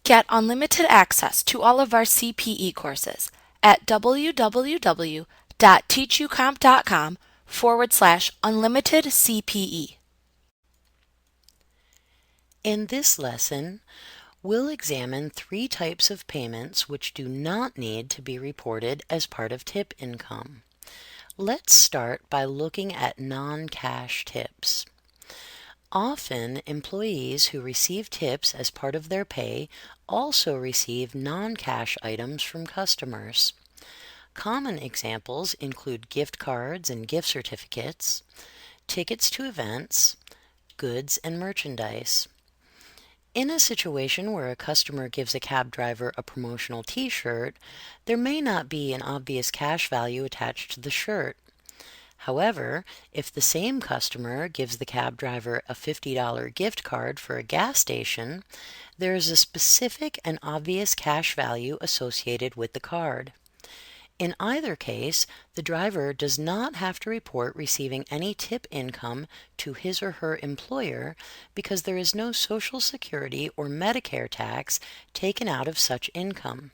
Get unlimited access to all of our CPE courses at www.teachucomp.com/unlimited CPE. In this lesson, we'll examine 3 types of payments which do not need to be reported as part of tip income. Let's start by looking at non-cash tips. Often, employees who receive tips as part of their pay also receive non-cash items from customers. Common examples include gift cards and gift certificates, tickets to events, goods and merchandise. In a situation where a customer gives a cab driver a promotional t-shirt, there may not be an obvious cash value attached to the shirt. However, if the same customer gives the cab driver a $50 gift card for a gas station, there is a specific and obvious cash value associated with the card. In either case, the driver does not have to report receiving any tip income to his or her employer because there is no Social Security or Medicare tax taken out of such income.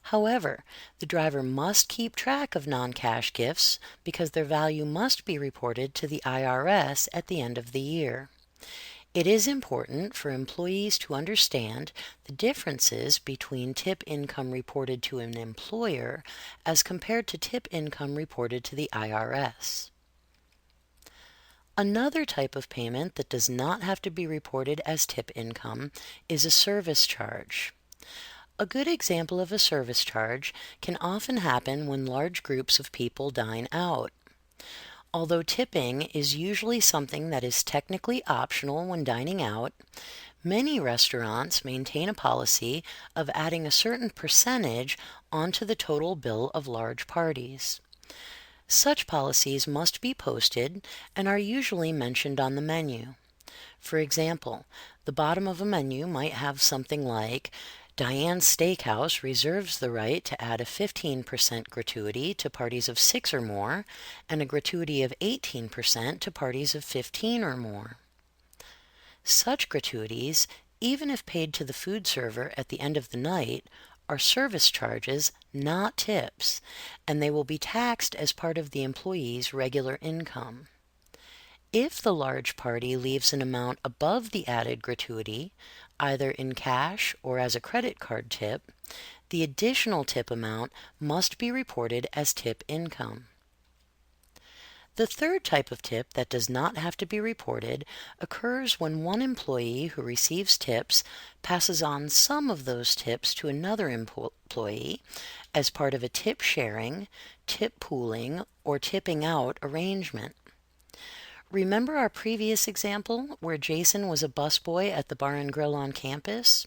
However, the driver must keep track of non-cash gifts because their value must be reported to the IRS at the end of the year. It is important for employees to understand the differences between tip income reported to an employer as compared to tip income reported to the IRS. Another type of payment that does not have to be reported as tip income is a service charge. A good example of a service charge can often happen when large groups of people dine out. Although tipping is usually something that is technically optional when dining out, many restaurants maintain a policy of adding a certain percentage onto the total bill of large parties. Such policies must be posted and are usually mentioned on the menu. For example, the bottom of a menu might have something like, Diane's Steakhouse reserves the right to add a 15% gratuity to parties of 6 or more, and a gratuity of 18% to parties of 15 or more. Such gratuities, even if paid to the food server at the end of the night, are service charges, not tips, and they will be taxed as part of the employee's regular income. If the large party leaves an amount above the added gratuity, either in cash or as a credit card tip, the additional tip amount must be reported as tip income. The third type of tip that does not have to be reported occurs when one employee who receives tips passes on some of those tips to another employee as part of a tip sharing, tip pooling, or tipping out arrangement. Remember our previous example where Jason was a busboy at the bar and grill on campus?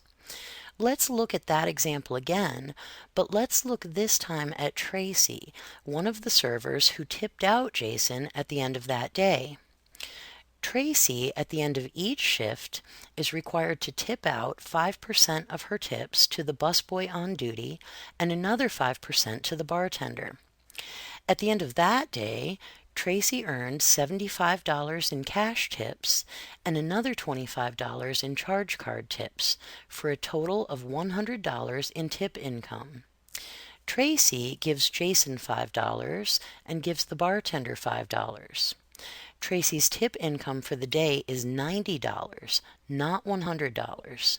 Let's look at that example again, but let's look this time at Tracy, one of the servers who tipped out Jason at the end of that day. Tracy, at the end of each shift, is required to tip out 5% of her tips to the busboy on duty and another 5% to the bartender. At the end of that day, Tracy earned $75 in cash tips and another $25 in charge card tips for a total of $100 in tip income. Tracy gives Jason $5 and gives the bartender $5. Tracy's tip income for the day is $90, not $100.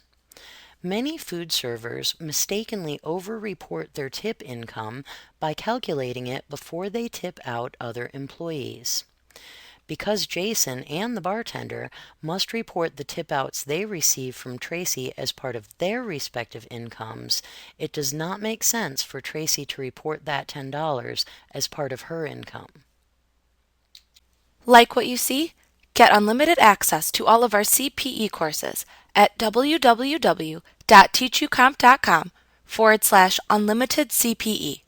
Many food servers mistakenly over-report their tip income by calculating it before they tip out other employees. Because Jason and the bartender must report the tip-outs they receive from Tracy as part of their respective incomes, it does not make sense for Tracy to report that $10 as part of her income. Like what you see? Get unlimited access to all of our CPE courses at www.teachucomp.com/unlimited CPE.